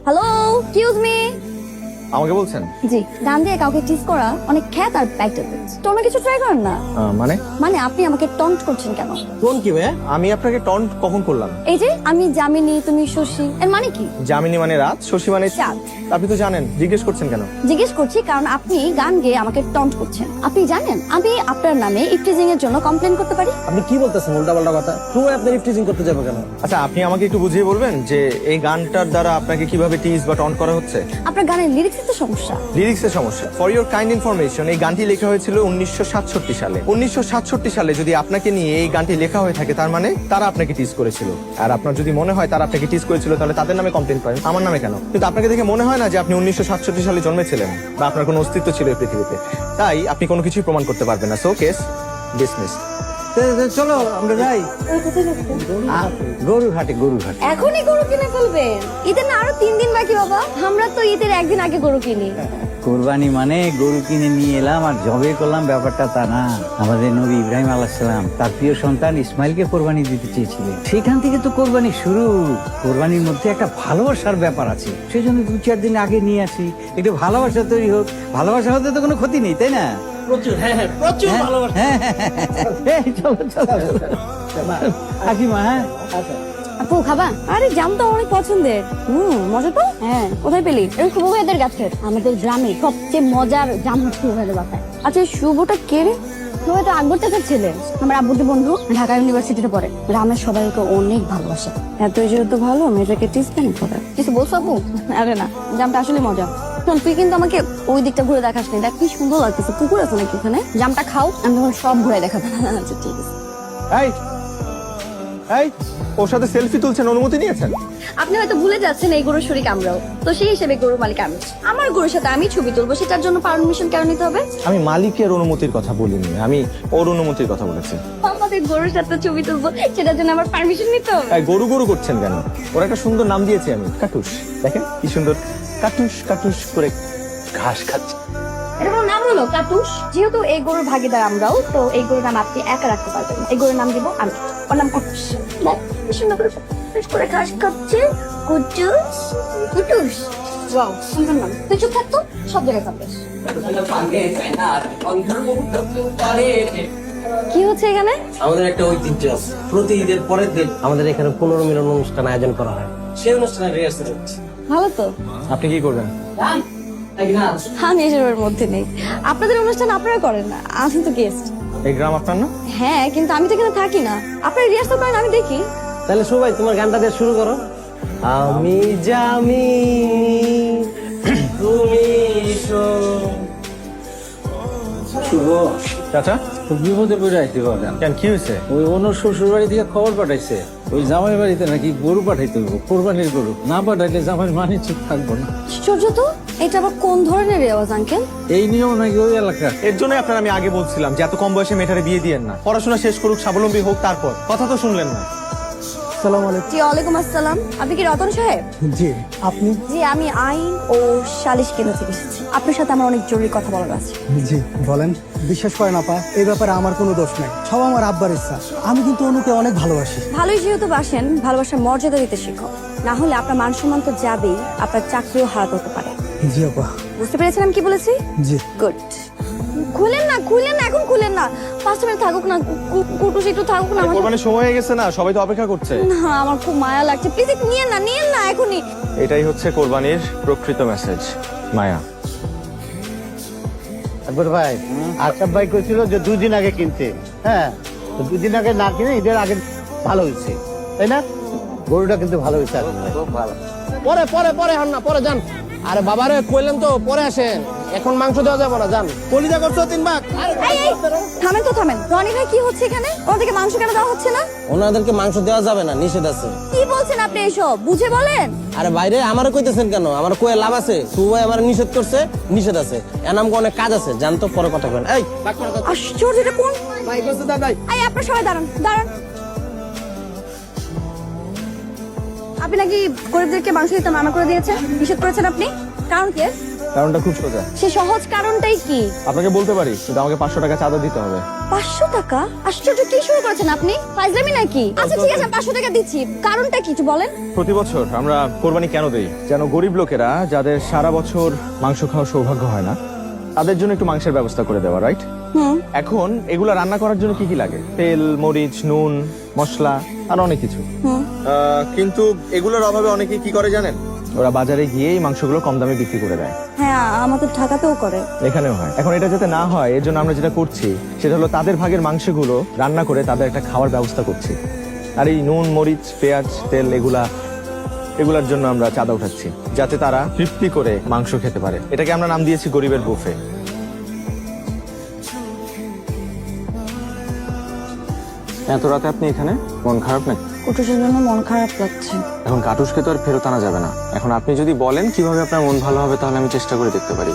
Hello, excuse me. আমাকে বলছেন? জি, গান দিয়ে কাউকে টিজ করা অনেক খ্যাত আর ব্যাকডেট। তোমরা কিছু ট্রাই করেন না? মানে আপনি আমাকে টন্ট করছেন কেন? কোন কি ভাই? আমি আপনাকে টন্ট কখন করলাম? এই যে আমি জামিনী, তুমি শশী, এর মানে কি? জামিনী মানে রাত, শশী মানে চাঁদ। আপনি তো জানেন, জিজ্ঞেস করছেন কেন? জিজ্ঞেস করছি কারণ আপনি গান গেয়ে আমাকে টন্ট করছেন। আপনি জানেন আমি আপনার নামে ইফটিজিং এর জন্য কমপ্লেন করতে পারি। আপনি কি বলতেছেন উল্টাপাল্টা কথা? তুমি আপনার ইফটিজিং করতে যাবে কেন? আচ্ছা, আপনি আমাকে একটু বুঝিয়ে বলবেন যে এই গানটার দ্বারা আপনাকে কিভাবে টিজ বা টন্ট করা হচ্ছে? আপনার গানের লিরিক্সে তো সমস্যা। লিরিক্সের সমস্যা। ফর ইওর কাইন্ড ইনফরমেশন, এই গানটি লেখা হয়েছিল 1967 সালে। 1967 সালে যদি আপনাকে নিয়ে এই গানটি লেখা হয়ে থাকে, তার মানে তারা আপনাকে টিজ করেছিল। আর আপনার যদি মনে হয় তারা আপনাকে টিজ করেছিল, তাহলে তাদের নামে কমপ্লেন করেন, আমার নামে কেন? কিন্তু আপনাকে দেখে মনে হয় না যে আপনি 1967 সালে জন্মেছিলেন বা আপনার কোনো অস্তিত্ব ছিল এই পৃথিবীতে। তাই আপনি কোনো কিছুই প্রমাণ করতে পারবেন না। So case dismissed. চলো আমরা যাই গরুর হাটে। এখনই গরু কিনে ফেলবেন? ঈদের না আরো 3 দিন বাকি বাবা। আমরা তো ঈদের একদিন আগে গরু কিনি। কোরবানি মানে গরু কিনে নিয়ে এলাম আর জবে করলাম, ব্যাপারটা তা না। আমাদের নবী ইব্রাহিম আলাইহিসসালাম তার প্রিয় সন্তান ইসমাইলকে কোরবানি দিতে চেয়েছিলেন, সেখান থেকে তো কোরবানি শুরু। কোরবানির মধ্যে একটা ভালোবাসার ব্যাপার আছে, সেই জন্য 2-4 দিন আগে নিয়ে আসি, একটু ভালোবাসা তৈরি হোক। ভালোবাসা হতে তো কোনো ক্ষতি নেই, তাই না? প্রচুর ভালোবাসা। এই, চলো কাকিমা। হ্যাঁ, আপু খাবা? আরে জাম তো অনেক পছন্দের। মজা তো। হ্যাঁ, কোথায় পেলি? এই শুভ ভাইদের গাছের। আমাদের গ্রামে সবচেয়ে মজার জাম হচ্ছে শুভ ভাইদের বাসায়। আচ্ছা, শুভটা কে রে? শুভ তো আকবর চাচার ছেলে, আমার আব্বুদের বন্ধু, ঢাকা ইউনিভার্সিটিতে পড়ে। গ্রামের সবাইকে অনেক ভালোবাসে। এতই যেহেতু ভালো, মেয়েটাকে টিস কেন করে? কিছু বলছো আপু? আরে না, জামটা আসলে মজা। শোন, তুই কিন্তু আমাকে ওই দিকটা ঘুরে দেখাস নি। দেখ কি সুন্দর লাগতেছে, পুকুর আছে নাকি ওখানে? জামটা খাও, আমি তখন সব ঘুরে দেখাবো। আচ্ছা ঠিক আছে। এই এই, ওর সাথে সেলফি তুলছেন, অনুমতি নিয়েছেন? আপনি হয়তো ভুলে যাচ্ছেন এই গরুর শরীর আমরাও তো, সেই হিসেবে গরুর মালিক আমি। আমার গরুর সাথে আমি ছবি তুলবো, সেটার জন্য পারমিশন কেন নিতে হবে? আমি মালিকের অনুমতির কথা বলিনি, আমি ওর অনুমতির কথা বলেছি। আমাদের গরুর সাথে ছবি তুলবো, সেটার জন্য আমার পারমিশন নিতে হবে? এই গরু গরু করছেন কেন? ওর একটা সুন্দর নাম দিয়েছি আমি, কাটুস। দেখেন কি সুন্দর, কাটুস কাটুস করে ঘাস খাচ্ছে। এটা কোনো নাম হলো কাটুস? যেহেতু এই গরুর ভাগিদার আমরাও, তো এই গরুর নাম আপনি একা রাখতে পারবেন। এই গরুর নাম দিব আমি, ওর নাম কাটুস। দেখ কি সুন্দর করে কাটুস করে ঘাস খাচ্ছে। কুটুস কুটুস, ওয়াও সুন্দর নাম। তুই চুপ থাক তো, সব জায়গায় কাটুস। কি হচ্ছে এখানে? আমাদের একটা ঐতিহ্য আছে, প্রতি ঈদের পরের দিন আমাদের এখানে পুনর্মিলন অনুষ্ঠান আয়োজন করা হয়। সেই অনুষ্ঠানের রিহার্সাল হচ্ছে। ভালো তো। আপনি কি করবেন? আমি এসবের মধ্যে নেই। আপনাদের অনুষ্ঠান আপনারা করেন না, আমি তো গেস্ট। এই গ্রাম আপনার না? হ্যাঁ, কিন্তু আমি তো এখানে থাকি না। আপনারা রিহার্সাল করেন, আমি দেখি। তাহলে সবাই তোমার গানটা দিয়ে শুরু করো। আমি জামি তুমি শুভ, চাচা খুব বিপদে পড়ে আইতে পারেন। কেন, কি হয়েছে? ওই অন্য শ্বশুর বাড়ি থেকে খবর পাঠাইছে, ওই জামাই বাড়িতে নাকি গরু পাঠাইতে হইব, কোরবানির গরু। না পাঠাইলে জামাই মানে চুপ থাকবো না। আশ্চর্য তো, এটা আবার কোন ধরনের রেওয়াজ আঙ্কেল? এই নিয়ম নাকি ওই এলাকা। এর জন্য আপনার আমি আগে বলছিলাম যে এত কম বয়সে মেয়েটারে বিয়ে দিয়েন না, পড়াশোনা শেষ করুক, স্বাবলম্বী হোক, তারপর। কথা তো শুনলেন না। আসসালামু আলাইকুম। জি ওয়ালাইকুম আসসালাম। আপনি কি রতন সাহেব? জি, আপনি? জি, আমি আইন ও সালিশ কেন্দ্র থেকে এসেছি। আপনার সাথে আমার অনেক জরুরি কথা বলার আছে। জি বলেন। বিশ্বাস করেন আপা, এই ব্যাপারে আমার কোনো দোষ নাই, সব আমার আব্বার ইচ্ছা। আমি কিন্তু অনুকে অনেক ভালোবাসি। ভালোই যেহেতু বাসেন, ভালোবাসার মর্যাদা দিতে শিখো, না হলে আপনার মান সম্মান তো যাবেই, আপনার চাকরিও হারাতে হতে পারে। জি আপা। বুঝতে পেরেছেন আমি কি বলেছি? জি। গুড। খুলেন না, এখন খুলেন না। 5 মিনিট থাকুক না, কুটুস একটু থাকুক না। কোরবানির সময় হয়ে গেছে না, সবাই তো অপেক্ষা করছে। না, আমার খুব মায়া লাগছে, প্লিজ একটু নিয়েন না এখনই। এটাই হচ্ছে কোরবানির প্রকৃত মেসেজ, মায়া। আকবর ভাই, আশরাফ ভাই কইছিল যে 2 দিন আগে কিনতে। হ্যাঁ, তো 2 দিন আগে না কিনে ঈদের আগে ভালো হয়েছে, তাই না? গরুটা কিন্তু ভালো হয়েছে। খুব ভালো। পরে পরে পরে হন না, পরে যান। আরে বাবারে কইলেন তো পরে আসেন, এখন মাংস দেওয়া যাবে না, যান। কলিজা করছো 3 ভাগ। এই, থামেন। রনি ভাই কি হচ্ছে এখানে? ওনাদেরকে মাংস কেন দেওয়া হচ্ছে না? ওনাদেরকে মাংস দেওয়া যাবে না, নিষেধ আছে। কি বলছেন আপনি এসব? বুঝে বলেন। আরে বাইরে আমারও কইতেছেন কেন? আমার কয়ে লাভ আছে? সুবাই আমার নিষেধ করছে, নিষেধ আছে। এনামকে অনেক কাজ আছে, জান তো, পরে কথা করেন। এই আশ্চর্য, এটা কোন? ভাই করছে দাদাই। এই, আপনারা সবাই দাঁড়ান। আপনি নাকি গরিবদেরকে মাংস দিতে মানা করে দিয়েছেন, নিষেধ করেছেন আপনি? কারণ কি? কারণটা খুব সোজা। সে সহজ কারণটাই কি? আপনাকে বলতে পারি, কিন্তু আমাকে 500 টাকা চাঁদা দিতে হবে। 500 টাকা? আশ্চর্য, কি শুরু করেছেন আপনি? ফাজলামি নাকি? আচ্ছা ঠিক আছে, 500 টাকা দিচ্ছি। কারণটা কিছু বলেন। প্রতি বছর আমরা কোরবানি কেন দেই? যেন গরিব লোকেরা, যাদের সারা বছর মাংস খাওয়ার সৌভাগ্য হয় না, তাদের জন্য একটু মাংসের ব্যবস্থা করে দেওয়া, রাইট? এখন এগুলা রান্না করার জন্য কি কি লাগে? তেল, মরিচ, নুন, মশলা আর অনেক কিছু। কিন্তু এগুলোর অভাবে অনেকে কি করে জানেন? ওরা বাজারে গিয়ে এই মাংসগুলো কম দামে বিক্রি করে দেয়। হ্যাঁ, আমাদের ঢাকাতেও করে। এখানেও হয়। এখন এটা যাতে না হয়, এর জন্য আমরা যেটা করছি সেটা হলো তাদের ভাগের মাংসগুলো রান্না করে তাদের একটা খাওয়ার ব্যবস্থা করছি। আর এই নুন, মরিচ, পেঁয়াজ, তেল এগুলার জন্য আমরা চাঁদা উঠাচ্ছি, যাতে তারা তৃপ্তি করে মাংস খেতে পারে। এটাকে আমরা নাম দিয়েছি গরিবের বুফে। এত রাতে আপনি এখানে? মন খারাপ নাকি? কুটুসের জন্য মন খারাপ লাগছে। এখন কাটুসকে তো আর ফেরত আনা যাবে না। এখন আপনি যদি বলেন কিভাবে আপনার মন ভালো হবে, তাহলে আমি চেষ্টা করে দেখতে পারি।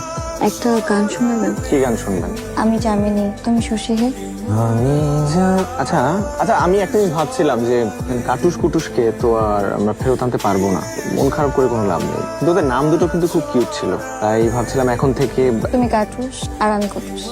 একটা গান শোনাবেন? কি গান শুনবেন? আমি জামিনী তুমি শশী হে। আচ্ছা আচ্ছা, আমি একটা জিনিস ভাবছিলাম যে কাটুস কুটুসকে তো আর আমরা ফেরত আনতে পারবো না, মন খারাপ করে কোনো লাভ নেই। কিন্তু ওদের নাম দুটো কিন্তু খুব কিউট ছিল, তাই ভাবছিলাম এখন থেকে তুমি কাটুস আর আমি কুটুস।